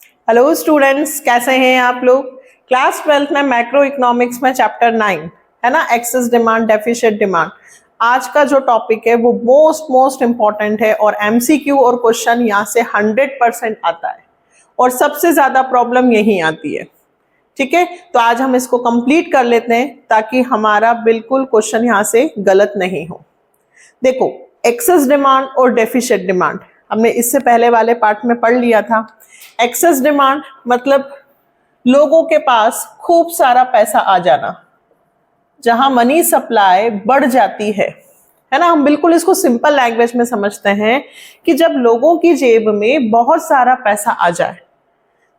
Hello students, कैसे हैं आप लोग। क्लास 12th में मैक्रो इकोनॉमिक्स में चैप्टर 9 है ना, एक्सेस डिमांड डेफिशिट डिमांड। आज का जो टॉपिक है वो मोस्ट इंपॉर्टेंट है और एमसीक्यू और क्वेश्चन यहाँ से 100% आता है और सबसे ज्यादा प्रॉब्लम यही आती है। ठीक है, तो आज हम इसको कंप्लीट कर लेते हैं ताकि हमारा बिल्कुल क्वेश्चन यहाँ से गलत नहीं हो। देखो, एक्सेस डिमांड और डेफिशिट डिमांड हमने इससे पहले वाले पार्ट में पढ़ लिया था। एक्सेस डिमांड मतलब लोगों के पास खूब सारा पैसा आ जाना, जहां मनी सप्लाई बढ़ जाती है ना। हम बिल्कुल इसको सिंपल लैंग्वेज में समझते हैं कि जब लोगों की जेब में बहुत सारा पैसा आ जाए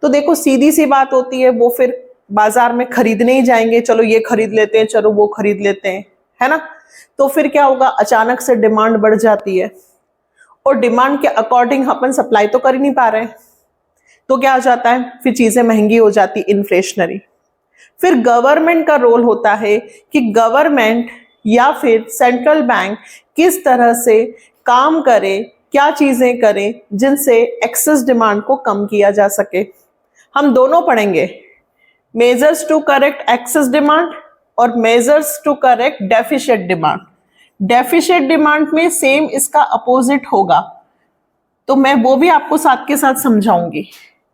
तो देखो सीधी सी बात होती है, वो फिर बाजार में खरीदने ही जाएंगे, चलो ये खरीद लेते हैं, चलो वो खरीद लेते हैं, है ना। तो फिर क्या होगा, अचानक से डिमांड बढ़ जाती है और डिमांड के अकॉर्डिंग अपन सप्लाई तो कर ही नहीं पा रहे हैं, तो क्या हो जाता है, फिर चीजें महंगी हो जाती, इन्फ्लेशनरी। फिर गवर्नमेंट का रोल होता है कि गवर्नमेंट या फिर सेंट्रल बैंक किस तरह से काम करे, क्या चीजें करें जिनसे एक्सेस डिमांड को कम किया जा सके। हम दोनों पढ़ेंगे, measures to correct excess demand और measures to correct deficit demand. Deficit demand में सेम इसका अपोजिट होगा, तो मैं वो भी आपको साथ के साथ समझाऊंगी।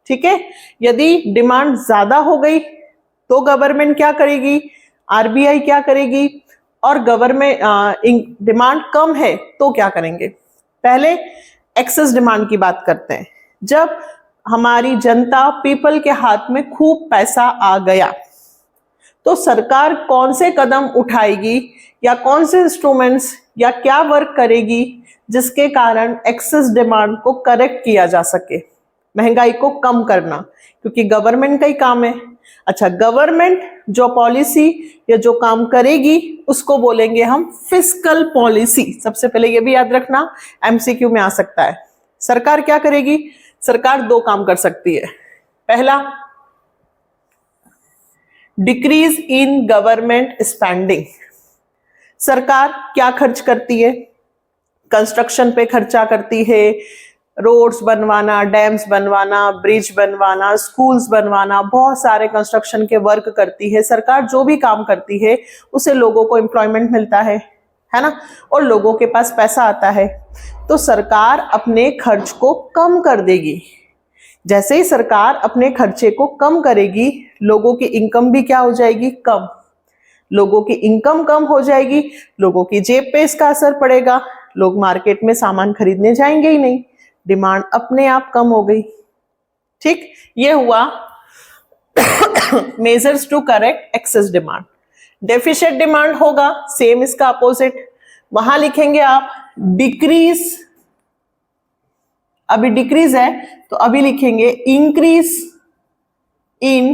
ठीक है, यदि डिमांड ज्यादा हो गई तो गवर्नमेंट क्या करेगी, आरबीआई क्या करेगी, और गवर्नमेंट डिमांड कम है तो क्या करेंगे। पहले एक्सेस डिमांड की बात करते हैं। जब हमारी जनता पीपल के हाथ में खूब पैसा आ गया तो सरकार कौन से कदम उठाएगी या कौन से इंस्ट्रूमेंट्स या क्या वर्क करेगी जिसके कारण एक्सेस डिमांड को करेक्ट किया जा सके, महंगाई को कम करना, क्योंकि गवर्नमेंट का ही काम है। अच्छा, गवर्नमेंट जो पॉलिसी या जो काम करेगी उसको बोलेंगे हम फिस्कल पॉलिसी। सबसे पहले ये भी याद रखना, एमसीक्यू में आ सकता है। सरकार क्या करेगी, सरकार दो काम कर सकती है। पहला, डिक्रीज इन गवर्नमेंट स्पेंडिंग। सरकार क्या खर्च करती है, कंस्ट्रक्शन पे खर्चा करती है, रोड्स बनवाना, डैम्स बनवाना, ब्रिज बनवाना, स्कूल्स बनवाना, बहुत सारे कंस्ट्रक्शन के वर्क करती है। सरकार जो भी काम करती है उसे लोगों को एम्प्लॉयमेंट मिलता है ना, और लोगों के पास पैसा आता है, तो सरकार अपने खर्च को कम कर देगी। जैसे ही सरकार अपने खर्चे को कम करेगी, लोगों की इनकम भी क्या हो जाएगी, कम। लोगों की इनकम कम हो जाएगी, लोगों की जेब पे इसका असर पड़ेगा, लोग मार्केट में सामान खरीदने जाएंगे ही नहीं, डिमांड अपने आप कम हो गई। ठीक, ये हुआ measures to correct excess demand. Deficit demand होगा सेम इसका अपोजिट, वहां लिखेंगे आप डिक्रीज। अभी डिक्रीज है तो अभी लिखेंगे इंक्रीज इन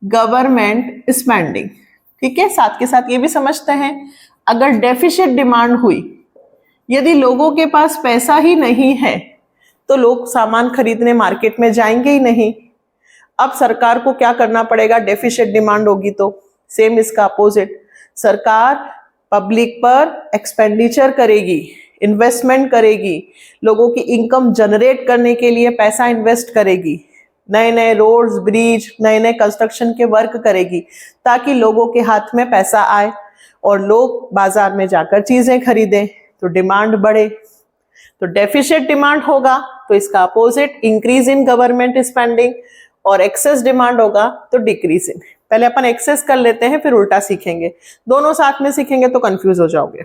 गवर्नमेंट स्पेंडिंग। ठीक है, साथ के साथ ये भी समझते हैं, अगर डेफिशिट डिमांड हुई, यदि लोगों के पास पैसा ही नहीं है तो लोग सामान खरीदने मार्केट में जाएंगे ही नहीं। अब सरकार को क्या करना पड़ेगा, डेफिशिट डिमांड होगी तो सेम इसका अपोजिट, सरकार पब्लिक पर एक्सपेंडिचर करेगी, इन्वेस्टमेंट करेगी, लोगों की इनकम जनरेट करने के लिए पैसा इन्वेस्ट करेगी, नए नए रोड्स, ब्रिज, नए नए कंस्ट्रक्शन के वर्क करेगी ताकि लोगों के हाथ में पैसा आए और लोग बाजार में जाकर चीजें खरीदें तो डिमांड बढ़े। तो डेफिशिट डिमांड होगा तो इसका opposite increase in government spending, और एक्सेस डिमांड होगा तो डिक्रीज इन। पहले अपन एक्सेस कर लेते हैं फिर उल्टा सीखेंगे, दोनों साथ में सीखेंगे तो कंफ्यूज हो जाओगे।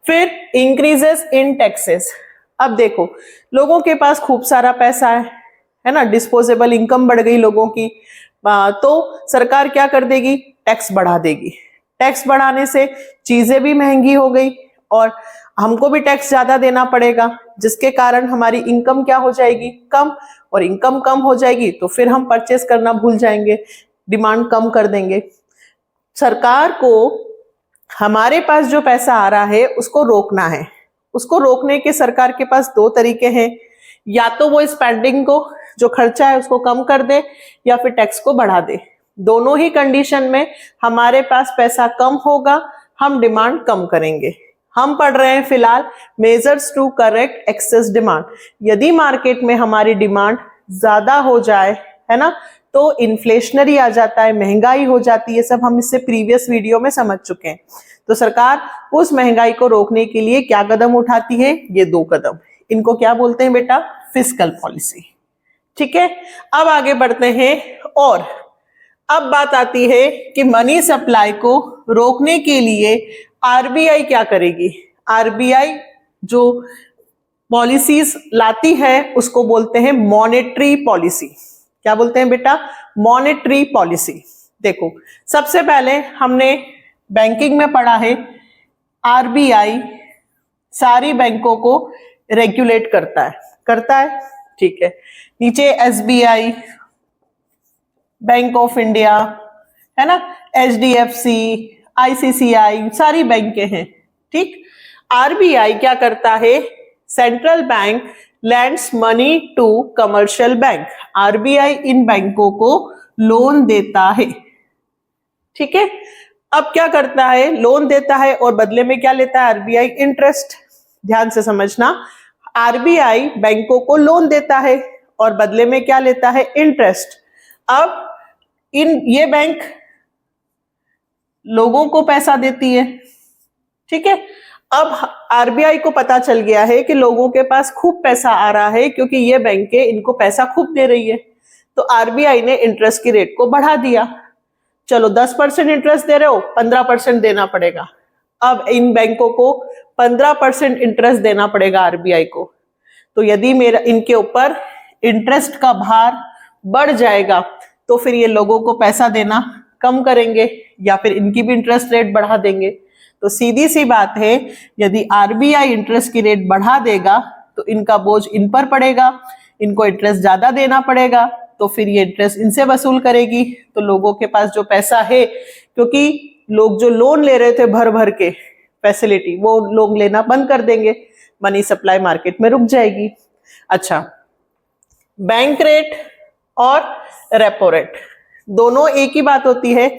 फिर इंक्रीजेस इन टैक्सेस। अब देखो, लोगों के पास खूब सारा पैसा है ना, डिस्पोजेबल इनकम बढ़ गई लोगों की, तो सरकार क्या कर देगी, टैक्स बढ़ा देगी। टैक्स बढ़ाने से चीजें भी महंगी हो गई और हमको भी टैक्स ज्यादा देना पड़ेगा, जिसके कारण हमारी इनकम क्या हो जाएगी, कम, और इनकम कम हो जाएगी तो फिर हम परचेस करना भूल जाएंगे, डिमांड कम कर देंगे। सरकार को हमारे पास जो पैसा आ रहा है उसको रोकना है। उसको रोकने के सरकार के पास दो तरीके हैं, या तो वो स्पेंडिंग को, जो खर्चा है उसको कम कर दे, या फिर टैक्स को बढ़ा दे। दोनों ही कंडीशन में हमारे पास पैसा कम होगा, हम डिमांड कम करेंगे। हम पढ़ रहे हैं फिलहाल measures to correct excess demand. यदि मार्केट में हमारी डिमांड ज्यादा हो जाए, है ना, तो इन्फ्लेशनरी आ जाता है, महंगाई हो जाती है, सब हम इससे प्रीवियस वीडियो में समझ चुके हैं। तो सरकार उस महंगाई को रोकने के लिए क्या कदम उठाती है? ये 2 कदम। इनको क्या बोलते हैं बेटा? Fiscal policy. ठीक है, अब आगे बढ़ते हैं और अब बात आती है कि मनी सप्लाई को रोकने के लिए आरबीआई क्या करेगी। आरबीआई जो पॉलिसीज लाती है उसको बोलते हैं मॉनेटरी पॉलिसी। क्या बोलते हैं बेटा? Monetary policy. देखो, सबसे पहले हमने बैंकिंग में पढ़ा है आरबीआई सारी बैंकों को रेगुलेट करता है, ठीक है। नीचे एसबीआई, बैंक ऑफ इंडिया, है ना, एचडीएफसी, आईसीसीआई, सारी बैंकें हैं, ठीक। आरबीआई क्या करता है? Central bank lands money to commercial bank. RBI इन बैंकों को लोन देता है, ठीक है। अब क्या करता है? लोन देता है और बदले में क्या लेता है आरबीआई? इंटरेस्ट। ध्यान से समझना, आरबीआई बैंकों को लोन देता है और बदले में क्या लेता है? इंटरेस्ट। अब ये बैंक लोगों को पैसा देती है, ठीक है। अब आरबीआई को पता चल गया है कि लोगों के पास खूब पैसा आ रहा है क्योंकि ये बैंकें इनको पैसा खूब दे रही है, तो आरबीआई ने इंटरेस्ट की रेट को बढ़ा दिया। चलो 10% इंटरेस्ट दे रहे हो, 15% देना पड़ेगा। अब इन बैंकों को 15% इंटरेस्ट देना पड़ेगा आरबीआई को। तो यदि मेरा इनके ऊपर इंटरेस्ट का भार बढ़ जाएगा तो फिर ये लोगों को पैसा देना कम करेंगे या फिर इनकी भी इंटरेस्ट रेट बढ़ा देंगे। तो सीधी सी बात है, यदि आरबीआई इंटरेस्ट की रेट बढ़ा देगा तो इनका बोझ इन पर पड़ेगा, इनको इंटरेस्ट ज्यादा देना पड़ेगा, तो फिर ये इंटरेस्ट इनसे वसूल करेगी। तो लोगों के पास जो पैसा है, क्योंकि लोग जो लोन ले रहे थे भर भर के फैसिलिटी, वो लोग लेना बंद कर देंगे, मनी सप्लाई मार्केट में रुक जाएगी। अच्छा, बैंक रेट और रेपो रेट दोनों एक ही बात होती है।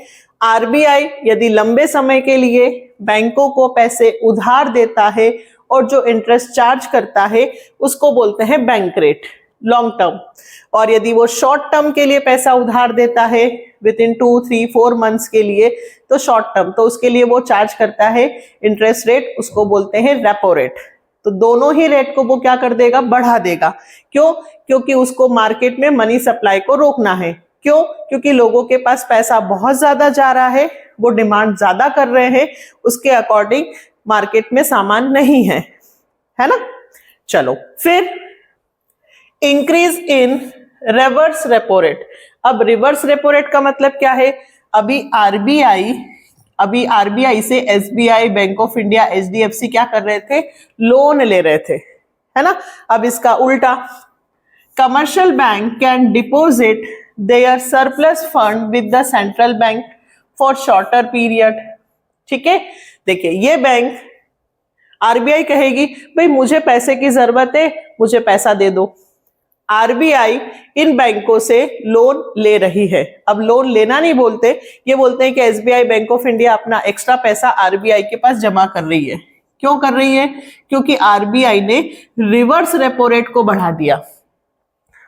आरबीआई यदि लंबे समय के लिए बैंकों को पैसे उधार देता है और जो इंटरेस्ट चार्ज करता है उसको बोलते हैं बैंक रेट, लॉन्ग टर्म। और यदि वो शॉर्ट टर्म के लिए पैसा उधार देता है विद इन 2, 3, 4 मंथ्स के लिए, तो शॉर्ट टर्म, तो उसके लिए वो चार्ज करता है इंटरेस्ट रेट, उसको बोलते हैं रेपो रेट। तो दोनों ही रेट को वो क्या कर देगा? बढ़ा देगा। क्यों? क्योंकि उसको मार्केट में मनी सप्लाई को रोकना है। क्यों? क्योंकि लोगों के पास पैसा बहुत ज्यादा जा रहा है, वो डिमांड ज्यादा कर रहे हैं, उसके अकॉर्डिंग मार्केट में सामान नहीं है ना। चलो, फिर increase in reverse repo rate. अब रिवर्स रेपो रेट का मतलब क्या है? अभी आरबीआई से SBI, bank of India, HDFC क्या कर रहे थे? लोन ले रहे थे, है ना। अब इसका उल्टा, commercial bank can deposit their surplus fund with the central bank for shorter period, ठीक है। देखिए, ये बैंक, आरबीआई कहेगी भाई मुझे पैसे की जरूरत है, मुझे पैसा दे दो। आरबीआई इन बैंकों से लोन ले रही है। अब लोन लेना नहीं बोलते, ये बोलते हैं कि एसबीआई, बैंक ऑफ इंडिया अपना एक्स्ट्रा पैसा आरबीआई के पास जमा कर रही है। क्यों कर रही है? क्योंकि आरबीआई ने रिवर्स रेपो रेट को बढ़ा दिया।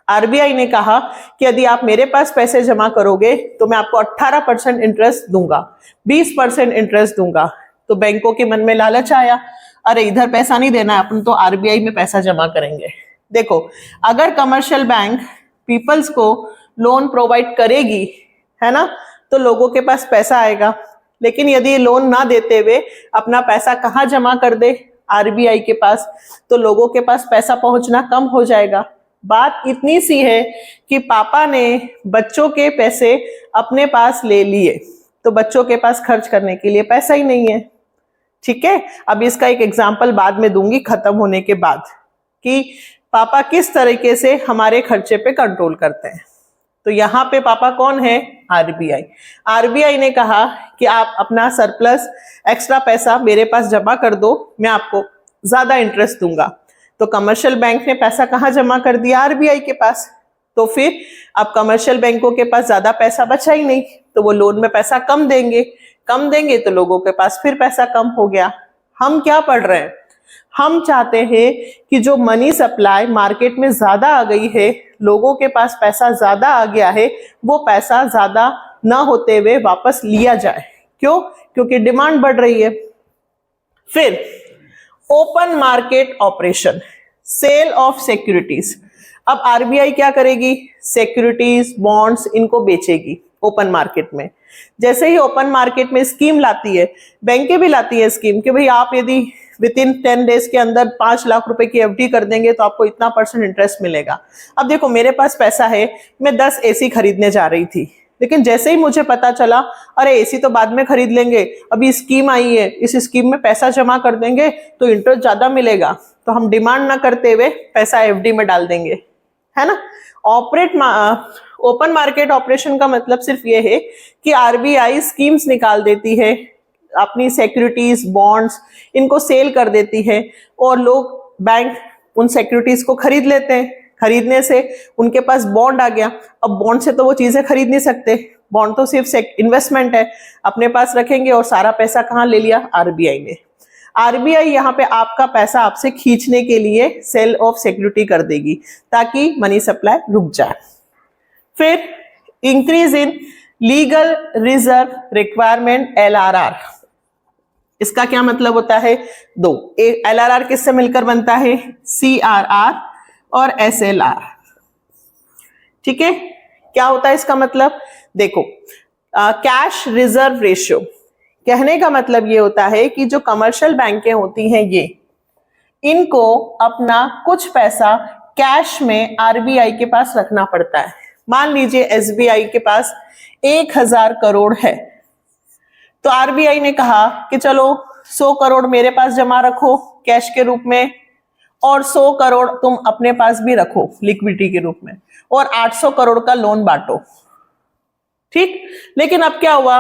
आरबीआई ने कहा कि यदि आप मेरे पास पैसे जमा करोगे तो मैं आपको 18% इंटरेस्ट दूंगा, 20% इंटरेस्ट दूंगा। तो बैंकों के मन में लालच आया, अरे इधर पैसा नहीं देना है, अपन तो आरबीआई में पैसा जमा करेंगे। देखो, अगर कमर्शियल बैंक पीपल्स को लोन प्रोवाइड करेगी, है ना, तो लोगों के पास पैसा आएगा। लेकिन यदि लोन ना देते हुए अपना पैसा कहाँ जमा कर दे? आरबीआई के पास, तो लोगों के पास पैसा पहुंचना कम हो जाएगा। बात इतनी सी है कि पापा ने बच्चों के पैसे अपने पास ले लिए, तो बच्चों के पास खर्च करने के लिए पैसा ही नहीं है, ठीक है। अब इसका एक एग्जाम्पल बाद में दूंगी खत्म होने के बाद, कि पापा किस तरीके से हमारे खर्चे पे कंट्रोल करते हैं। तो यहाँ पे पापा कौन है? आरबीआई। आरबीआई ने कहा कि आप अपना सरप्लस एक्स्ट्रा पैसा मेरे पास जमा कर दो, मैं आपको ज्यादा इंटरेस्ट दूंगा। तो कमर्शियल बैंक ने पैसा कहाँ जमा कर दिया? आरबीआई के पास। तो फिर अब कमर्शियल बैंकों के पास ज्यादा पैसा बचा ही नहीं, तो वो लोन में पैसा कम देंगे तो लोगों के पास फिर पैसा कम हो गया। हम क्या पढ़ रहे हैं? हम चाहते हैं कि जो मनी सप्लाई मार्केट में ज्यादा आ गई है, लोगों के पास पैसा ज्यादा आ गया है, वो पैसा ज्यादा ना होते हुए वापस लिया जाए। क्यों? क्योंकि डिमांड बढ़ रही है। फिर open market operation, sale of securities. अब आरबीआई क्या करेगी? सिक्योरिटीज, बॉन्ड्स, इनको बेचेगी ओपन मार्केट में। जैसे ही ओपन मार्केट में स्कीम लाती है, बैंकें भी लाती है स्कीम कि भाई आप यदि विद इन 10 डेज के अंदर 5 लाख रुपए की एफडी कर देंगे तो आपको इतना % इंटरेस्ट मिलेगा। अब देखो, मेरे पास पैसा है, मैं 10 एसी खरीदने जा रही थी, लेकिन जैसे ही मुझे पता चला अरे एसी तो बाद में खरीद लेंगे, अभी स्कीम आई है, इस स्कीम में पैसा जमा कर देंगे तो इंटरेस्ट ज्यादा मिलेगा, तो हम डिमांड ना करते हुए पैसा एफडी में डाल देंगे, है ना। ओपन मार्केट ऑपरेशन का मतलब सिर्फ ये है कि आरबीआई स्कीम्स निकाल देती है, अपनी सिक्योरिटीज, बॉन्ड्स, इनको सेल कर देती है और लोग, बैंक उन सिक्योरिटीज को खरीद लेते हैं। खरीदने से उनके पास बॉन्ड आ गया। अब बॉन्ड से तो वो चीजें खरीद नहीं सकते, बॉन्ड तो सिर्फ इन्वेस्टमेंट है, अपने पास रखेंगे और सारा पैसा कहाँ ले लिया? आरबीआई ने। आरबीआई यहाँ पे आपका पैसा आपसे खींचने के लिए सेल ऑफ सिक्योरिटी कर देगी ताकि मनी सप्लाई रुक जाए। फिर increase in legal reserve requirement, LRR. इसका क्या मतलब होता है? दो, एक एलआरआर किससे मिलकर बनता है? सीआरआर और एसएलआर। ठीक है, क्या होता है इसका मतलब? देखो, कैश रिजर्व रेशियो, कहने का मतलब ये होता है कि जो कमर्शियल बैंकें होती हैं, ये इनको अपना कुछ पैसा कैश में आरबीआई के पास रखना पड़ता है। मान लीजिए एसबीआई के पास 1000 करोड़ है, तो आरबीआई ने कहा कि चलो 100 करोड़ मेरे पास जमा रखो कैश के रूप में और 100 करोड़ तुम अपने पास भी रखो लिक्विडिटी के रूप में, और 800 करोड़ का लोन बांटो। ठीक, लेकिन अब क्या हुआ?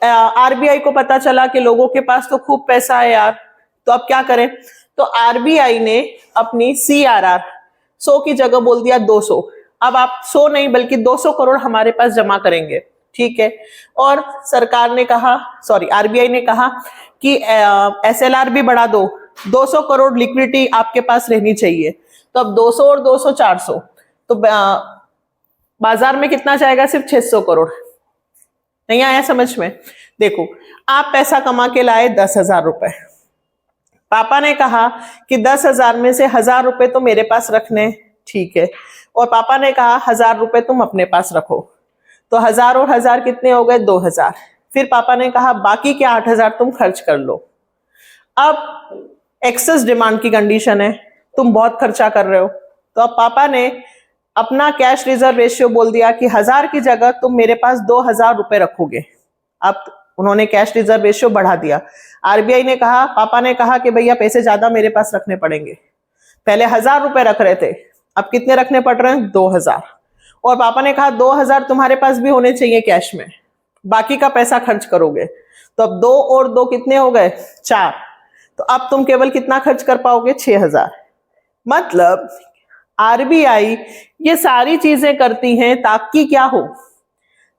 आरबीआई को पता चला कि लोगों के पास तो खूब पैसा है यार, तो अब क्या करें? तो आरबीआई ने अपनी सीआरआर 100 की जगह बोल दिया 200। अब आप 100 नहीं बल्कि 200 करोड़ हमारे पास जमा करेंगे। ठीक है, और सरकार ने कहा, सॉरी आरबीआई ने कहा कि एसएलआर भी बढ़ा दो, 200 करोड़ लिक्विडिटी आपके पास रहनी चाहिए। तो अब 200 और 200 400, तो बाजार में कितना जाएगा? सिर्फ 600 करोड़। नहीं आया समझ में? देखो, आप पैसा कमा के लाए 10,000 रुपए, पापा ने कहा कि 10,000 में से 1,000 रुपए तो मेरे पास रखने, ठीक है, और पापा ने कहा 1,000 रुपए तुम अपने पास रखो, तो 1,000 और 1,000 कितने हो गए? 2,000। फिर पापा ने कहा बाकी के 8,000 तुम खर्च कर लो। अब एक्सेस डिमांड की कंडीशन है, तुम बहुत खर्चा कर रहे हो, तो अब पापा ने अपना कैश रिजर्व रेशियो बोल दिया कि 1,000 की जगह तुम मेरे पास 2,000 रुपए रखोगे। अब उन्होंने कैश रिजर्व रेशियो बढ़ा दिया। आरबीआई ने कहा, पापा ने कहा कि भैया पैसे ज्यादा मेरे पास रखने पड़ेंगे, पहले 1,000 रुपए रख रहे थे, अब कितने रखने पड़ रहे हैं? 2,000। और पापा ने कहा 2,000 तुम्हारे पास भी होने चाहिए कैश में, बाकी का पैसा खर्च करोगे। तो अब 2 और 2 कितने हो गए? 4। तो अब तुम केवल कितना खर्च कर पाओगे? 6,000। मतलब आरबीआई ये सारी चीजें करती हैं ताकि क्या हो?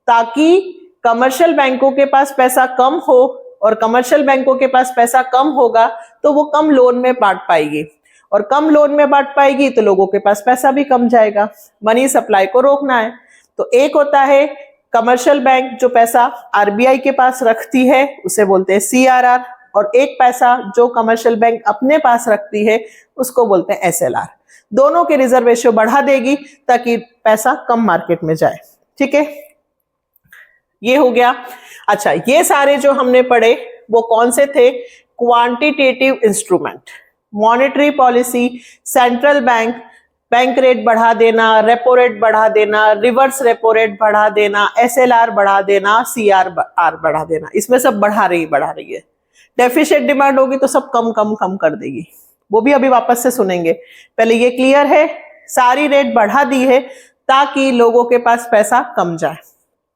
ताकि कमर्शियल बैंकों के पास पैसा कम हो, और कमर्शियल बैंकों के पास पैसा कम होगा तो वो कम लोन में बांट पाएगी, और कम लोन में बांट पाएगी तो लोगों के पास पैसा भी कम जाएगा। मनी सप्लाई को रोकना है। तो एक होता है कमर्शियल बैंक जो पैसा आरबीआई के पास रखती है, उसे बोलते हैं सीआरआर, और एक पैसा जो कमर्शियल बैंक अपने पास रखती है उसको बोलते हैं एसएलआर। दोनों के रिजर्व रेशियो बढ़ा देगी ताकि पैसा कम मार्केट में जाए। ठीक है, ये हो गया। अच्छा, ये सारे जो हमने पढ़े वो कौन से थे? Quantitative instrument, monetary policy, central bank, bank rate बढ़ा देना, रेपो रेट बढ़ा देना, रिवर्स रेपो रेट बढ़ा देना, एसएलआर बढ़ा देना, सीआरआर बढ़ा देना। इसमें सब बढ़ा रही है। डेफिशिएंट डिमांड होगी तो सब कम कम कम कर देगी, वो भी अभी वापस से सुनेंगे। पहले ये क्लियर है, सारी रेट बढ़ा दी है ताकि लोगों के पास पैसा कम जाए।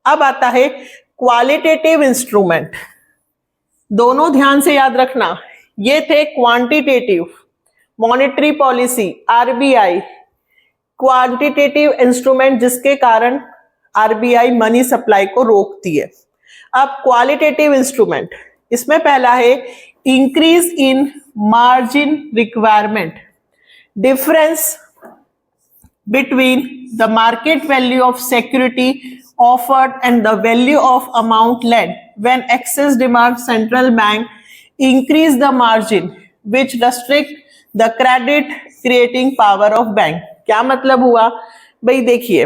अब आता है क्वालिटेटिव इंस्ट्रूमेंट। दोनों ध्यान से याद रखना, ये थे quantitative, monetary policy, RBI, quantitative instrument जिसके कारण आरबीआई मनी सप्लाई को रोकती है। अब क्वालिटेटिव इंस्ट्रूमेंट, इसमें पहला है increase in margin requirement, difference between the market value of security offered and the value of amount lent. When excess demand, central bank increase the margin which restrict the credit creating power of bank. क्या मतलब हुआ भाई, देखिए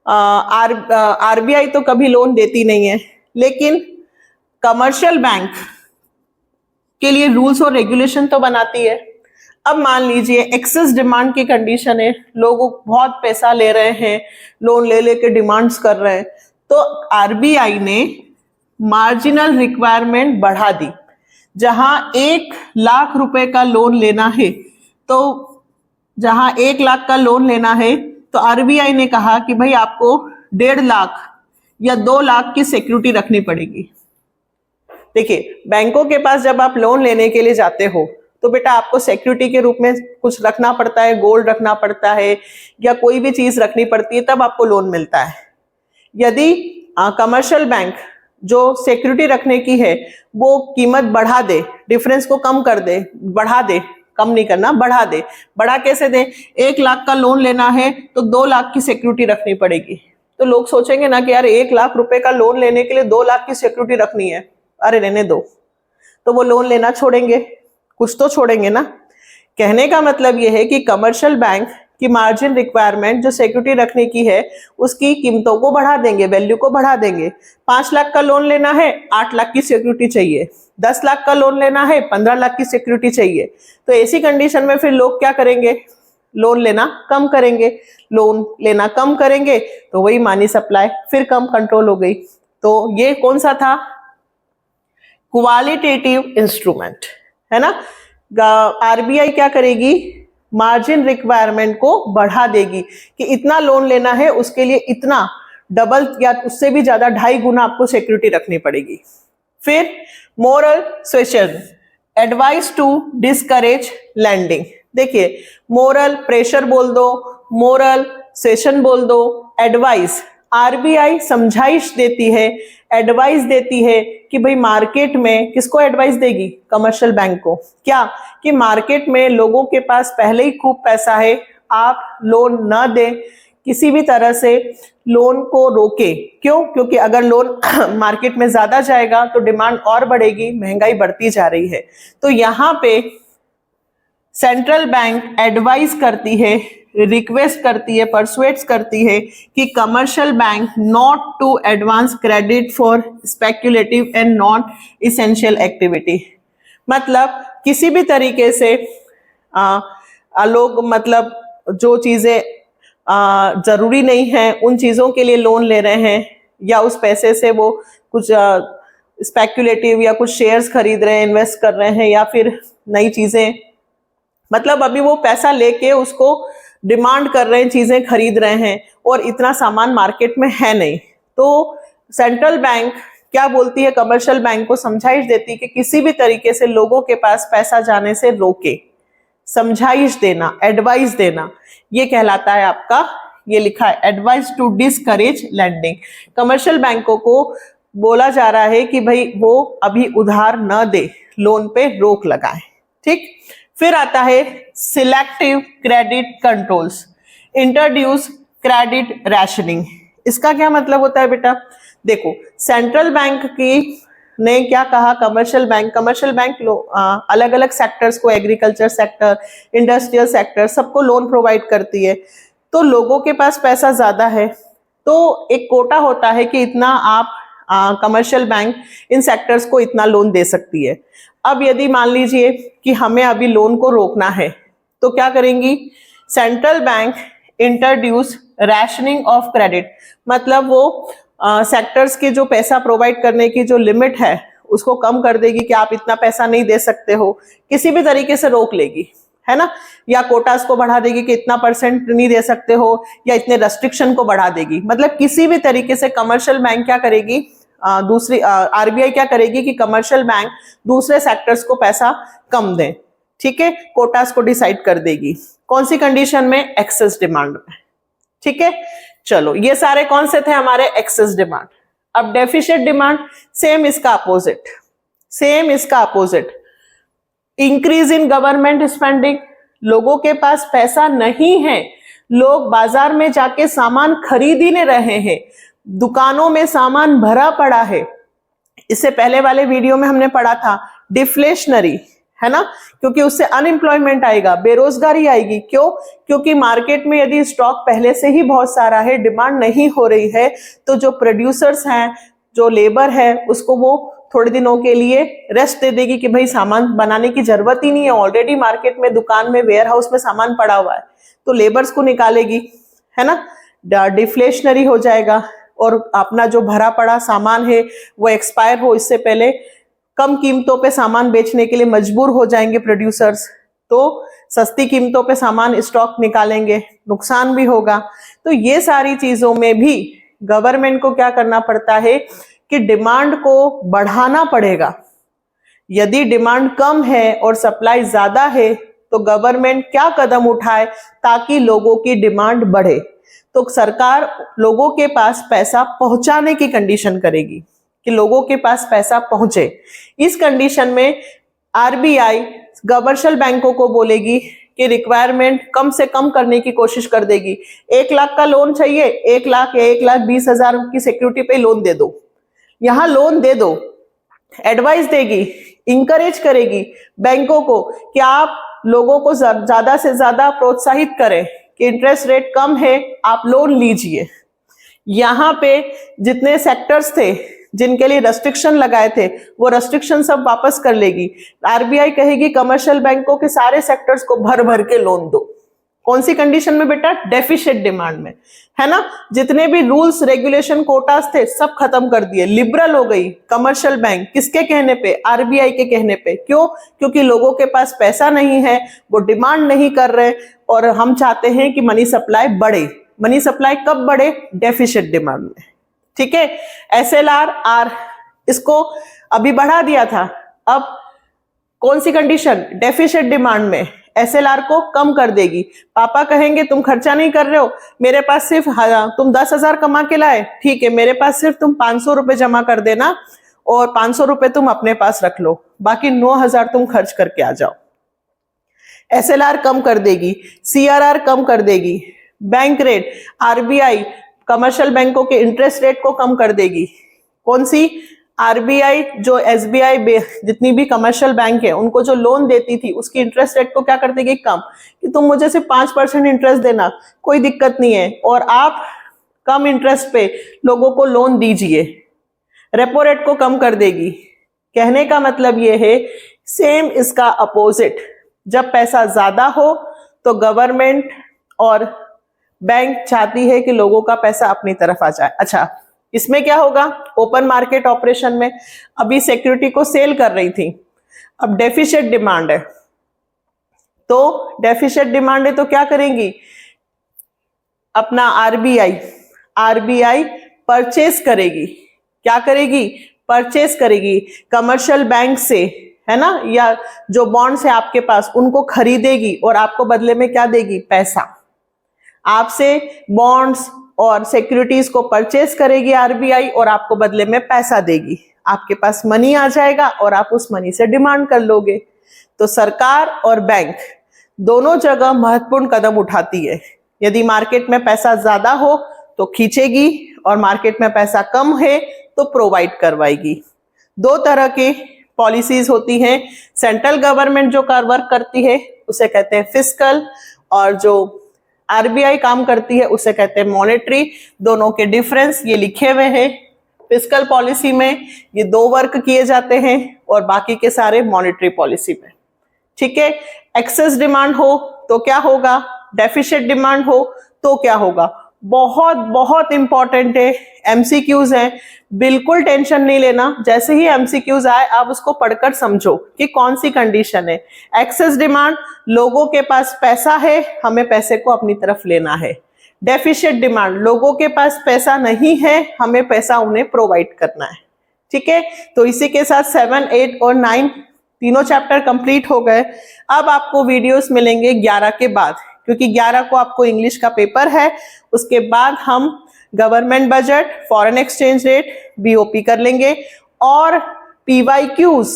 RBI तो कभी loan देती नहीं है, लेकिन कमर्शियल बैंक के लिए रूल्स और रेगुलेशन तो बनाती है। अब मान लीजिए एक्सेस डिमांड की कंडीशन है, लोग बहुत पैसा ले रहे हैं, लोन ले लेके डिमांड्स कर रहे हैं, तो आरबीआई ने मार्जिनल रिक्वायरमेंट बढ़ा दी। जहां 1 लाख रुपए का लोन लेना है, तो जहां 1 लाख का लोन लेना है तो आरबीआई ने कहा कि भाई आपको 1.5 लाख या 2 लाख की सिक्योरिटी रखनी पड़ेगी। देखिए, बैंकों के पास जब आप लोन लेने के लिए जाते हो तो बेटा आपको सिक्योरिटी के रूप में कुछ रखना पड़ता है, गोल्ड रखना पड़ता है या कोई भी चीज रखनी पड़ती है, तब आपको लोन मिलता है। यदि कमर्शियल बैंक जो सिक्योरिटी रखने की है वो कीमत बढ़ा दे, डिफरेंस को कम कर दे, बढ़ा दे, कम नहीं करना, बढ़ा दे। बढ़ा कैसे दे? 1 लाख का लोन लेना है तो 2 लाख की सिक्योरिटी रखनी पड़ेगी। तो लोग सोचेंगे ना कि यार 1 लाख रुपए का लोन लेने के लिए 2 लाख की सिक्योरिटी रखनी है, अरे रहने दो, तो वो लोन लेना छोड़ेंगे, कुछ तो छोड़ेंगे ना। कहने का मतलब ये है कि कमर्शियल बैंक की मार्जिन रिक्वायरमेंट जो सिक्योरिटी रखने की है उसकी कीमतों को बढ़ा देंगे, वैल्यू को बढ़ा देंगे। 5 लाख का लोन लेना है, 8 लाख की सिक्योरिटी चाहिए। 10 लाख का लोन लेना है, 15 लाख की सिक्योरिटी चाहिए। तो ऐसी कंडीशन में फिर लोग क्या करेंगे? लोन लेना कम करेंगे। लोन लेना कम करेंगे तो वही मनी सप्लाई फिर कम कंट्रोल हो गई। तो ये कौन सा था? क्वालिटेटिव इंस्ट्रूमेंट, है ना। आरबीआई क्या करेगी? मार्जिन रिक्वायरमेंट को बढ़ा देगी कि इतना लोन लेना है उसके लिए इतना डबल या उससे भी ज्यादा 2.5 गुना आपको सिक्योरिटी रखनी पड़ेगी। फिर moral suasion, advice to discourage lending. देखिए, मोरल प्रेशर बोल दो, मोरल सेशन बोल दो, एडवाइस, आरबीआई समझाइश देती है, एडवाइस देती है कि भाई मार्केट में किसको एडवाइस देगी? कमर्शियल बैंक को। क्या? कि मार्केट में लोगों के पास पहले ही खूब पैसा है, आप लोन न दें, किसी भी तरह से लोन को रोके। क्यों? क्योंकि अगर लोन मार्केट में ज्यादा जाएगा तो डिमांड और बढ़ेगी, महंगाई बढ़ती जा रही है। तो यहाँ पे सेंट्रल बैंक एडवाइस करती है, रिक्वेस्ट करती है, परसुएट्स करती है कि commercial bank not to advance credit for speculative and non essential activity. मतलब किसी भी तरीके से लोग मतलब जो चीजें जरूरी नहीं है उन चीजों के लिए लोन ले रहे हैं, या उस पैसे से वो कुछ स्पेक्युलेटिव या कुछ शेयर्स खरीद रहे हैं, इन्वेस्ट कर रहे हैं, या फिर नई चीजें, मतलब अभी वो पैसा लेके उसको डिमांड कर रहे हैं, चीजें खरीद रहे हैं और इतना सामान मार्केट में है नहीं। तो सेंट्रल बैंक क्या बोलती है? कमर्शियल बैंक को समझाइश देती है कि किसी भी तरीके से लोगों के पास पैसा जाने से रोके। समझाइश देना, एडवाइस देना, ये कहलाता है आपका, ये लिखा है advice to discourage lending. Commercial बैंकों को बोला जा रहा है कि भाई वो अभी उधार न दे, लोन पे रोक लगाए। ठीक। फिर आता है selective credit controls, introduce credit rationing. इसका क्या मतलब होता है बेटा? देखो, सेंट्रल बैंक की ने क्या कहा? कमर्शियल बैंक अलग अलग सेक्टर्स को, एग्रीकल्चर सेक्टर, इंडस्ट्रियल सेक्टर, सबको लोन प्रोवाइड करती है। तो लोगों के पास पैसा ज्यादा है तो एक कोटा होता है कि इतना आप कमर्शियल बैंक इन सेक्टर्स को इतना लोन दे सकती है। अब यदि मान लीजिए कि हमें अभी लोन को रोकना है तो क्या करेंगी? Central bank introduce rationing of credit, मतलब वो सेक्टर्स के जो पैसा प्रोवाइड करने की जो लिमिट है उसको कम कर देगी कि आप इतना पैसा नहीं दे सकते हो, किसी भी तरीके से रोक लेगी, है ना। या कोटास को बढ़ा देगी कि इतना % नहीं दे सकते हो, या इतने रेस्ट्रिक्शन को बढ़ा देगी। मतलब किसी भी तरीके से कमर्शियल बैंक क्या करेगी? दूसरी आरबीआई क्या करेगी कि कमर्शियल बैंक दूसरे सेक्टर्स को पैसा कम दें। ठीक है, कोटास को डिसाइड कर देगी। कौन सी कंडीशन में? एक्सेस डिमांड में। ठीक है, चलो ये सारे कौन से थे हमारे? Excess demand. अब डेफिशिएंट डिमांड, सेम इसका अपोजिट, सेम इसका opposite. Increase in government spending, लोगों के पास पैसा नहीं है, लोग बाजार में जाके सामान खरीद ही नहीं रहे हैं, दुकानों में सामान भरा पड़ा है। इससे पहले वाले वीडियो में हमने पढ़ा था डिफ्लेशनरी, है ना, क्योंकि उससे अनएम्प्लॉयमेंट आएगा, बेरोजगारी आएगी। क्यों? क्योंकि मार्केट में यदि स्टॉक पहले से ही बहुत सारा है, डिमांड नहीं हो रही है, तो जो प्रोड्यूसर्स हैं, जो लेबर है, उसको वो थोड़े दिनों के लिए रेस्ट दे देगी कि भाई सामान बनाने की जरूरत ही नहीं है, ऑलरेडी मार्केट में, दुकान में, वेयर हाउस में सामान पड़ा हुआ है, तो लेबर्स को निकालेगी, है ना, डिफ्लेशनरी हो जाएगा और अपना जो भरा पड़ा सामान है वो एक्सपायर हो इससे पहले कम कीमतों पे सामान बेचने के लिए मजबूर हो जाएंगे प्रोड्यूसर्स, तो सस्ती कीमतों पे सामान स्टॉक निकालेंगे, नुकसान भी होगा। तो ये सारी चीजों में भी गवर्नमेंट को क्या करना पड़ता है कि डिमांड को बढ़ाना पड़ेगा। यदि डिमांड कम है और सप्लाई ज्यादा है तो गवर्नमेंट क्या कदम उठाए ताकि लोगों की डिमांड बढ़े, तो सरकार लोगों के पास पैसा पहुंचाने की कंडीशन करेगी कि लोगों के पास पैसा पहुंचे। इस कंडीशन में आरबीआई कमर्शियल बैंकों को बोलेगी कि रिक्वायरमेंट कम से कम करने की कोशिश कर देगी। 1 लाख का लोन चाहिए, 1 लाख या 1,20,000 की सिक्योरिटी पे लोन दे दो, यहां लोन दे दो, एडवाइस देगी, इंकरेज करेगी बैंकों को कि आप लोगों को ज्यादा से ज्यादा प्रोत्साहित करें कि इंटरेस्ट रेट कम है, आप लोन लीजिए। यहाँ पे जितने सेक्टर्स थे जिनके लिए रेस्ट्रिक्शन लगाए थे वो रेस्ट्रिक्शन सब वापस कर लेगी। आरबीआई कहेगी कमर्शियल बैंकों के सारे सेक्टर्स को भर भर के लोन दो। कौन सी कंडीशन में बेटा? डेफिशिट डिमांड में, है ना। जितने भी रूल्स रेगुलेशन कोटास थे सब खत्म कर दिए, लिबरल हो गई कमर्शियल बैंक। किसके कहने पे? आरबीआई के कहने पे। क्यों? क्योंकि लोगों के पास पैसा नहीं है, वो डिमांड नहीं कर रहे और हम चाहते हैं कि मनी सप्लाई बढ़े। मनी सप्लाई कब बढ़े? डेफिशिट डिमांड में। ठीक है। एसएलआर इसको अभी बढ़ा दिया था, अब कौन सी कंडीशन? डेफिशिट डिमांड में एसएलआर को कम कर देगी। पापा कहेंगे तुम खर्चा नहीं कर रहे हो, मेरे पास सिर्फ तुम 10,000 कमा के लाए, ठीक है, मेरे पास सिर्फ तुम 500 रुपए जमा कर देना और 500 रुपए तुम अपने पास रख लो, बाकी 9,000 तुम खर्च करके आ जाओ। एसएलआर कम कर देगी, सीआरआर कम कर देगी, बैंक रेट, आरबीआई कमर्शियल बैंकों के इंटरेस्ट रेट को कम कर देगी। कौन सी? आरबीआई जो एसबीआई जितनी भी कमर्शियल बैंक है उनको जो लोन देती थी उसकी इंटरेस्ट रेट को क्या कर देगी? कम, कि तुम मुझे सिर्फ 5% इंटरेस्ट देना, कोई दिक्कत नहीं है, और आप कम इंटरेस्ट पे लोगों को लोन दीजिए। रेपो रेट को कम कर देगी। कहने का मतलब ये है, सेम इसका अपोजिट, जब पैसा ज्यादा हो तो गवर्नमेंट और बैंक चाहती है कि लोगों का पैसा अपनी तरफ आ जाए। अच्छा, इसमें क्या होगा? ओपन मार्केट ऑपरेशन में अभी सिक्योरिटी को सेल कर रही थी, अब डेफिशिट डिमांड है, तो डेफिशिट डिमांड है तो क्या करेंगी? अपना आरबीआई परचेस करेगी। क्या करेगी? परचेस करेगी कमर्शियल बैंक से, है ना, या जो बॉन्ड्स है आपके पास उनको खरीदेगी और आपको बदले में क्या देगी? पैसा। आपसे बॉन्ड्स और सिक्योरिटीज को परचेस करेगी आरबीआई और आपको बदले में पैसा देगी। आपके पास मनी आ जाएगा और आप उस मनी से डिमांड कर लोगे। तो सरकार और बैंक दोनों जगह महत्वपूर्ण कदम उठाती है। यदि मार्केट में पैसा ज्यादा हो तो खींचेगी और मार्केट में पैसा कम है तो प्रोवाइड करवाएगी। 2 तरह के पॉलिसीज होती हैं। सेंट्रल गवर्नमेंट जो वर्क करती है उसे कहते हैं फिस्कल, और जो आरबीआई काम करती है उसे कहते हैं मॉनेटरी। दोनों के डिफरेंस ये लिखे हुए हैं। फिस्कल पॉलिसी में ये 2 वर्क किए जाते हैं और बाकी के सारे मॉनेटरी पॉलिसी में। ठीक है। एक्सेस डिमांड हो तो क्या होगा? डेफिशिट डिमांड हो तो क्या होगा? बहुत बहुत इंपॉर्टेंट है, एमसीक्यूज हैं, बिल्कुल टेंशन नहीं लेना। जैसे ही एमसीक्यूज आए आप उसको पढ़कर समझो कि कौन सी कंडीशन है। एक्सेस डिमांड, लोगों के पास पैसा है, हमें पैसे को अपनी तरफ लेना है। डेफिशिट डिमांड, लोगों के पास पैसा नहीं है, हमें पैसा उन्हें प्रोवाइड करना है। ठीक है। तो इसी के साथ 7, 8 और 9 तीनों चैप्टर कंप्लीट हो गए। अब आपको वीडियोस मिलेंगे 11 के बाद, क्योंकि 11 को आपको इंग्लिश का पेपर है। उसके बाद हम government budget, foreign exchange rate, BOP कर लेंगे और पीवाईक्यूज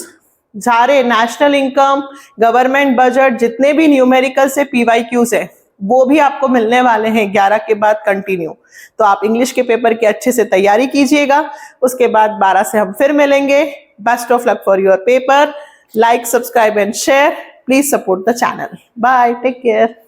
सारे नेशनल इनकम, गवर्नमेंट बजट, जितने भी न्यूमेरिकल से पीवाईक्यूज है वो भी आपको मिलने वाले हैं 11 के बाद कंटिन्यू। तो आप इंग्लिश के पेपर की अच्छे से तैयारी कीजिएगा। उसके बाद 12 से हम फिर मिलेंगे। Best of luck for your paper. Like, subscribe and share. Please support the channel. Bye, take care.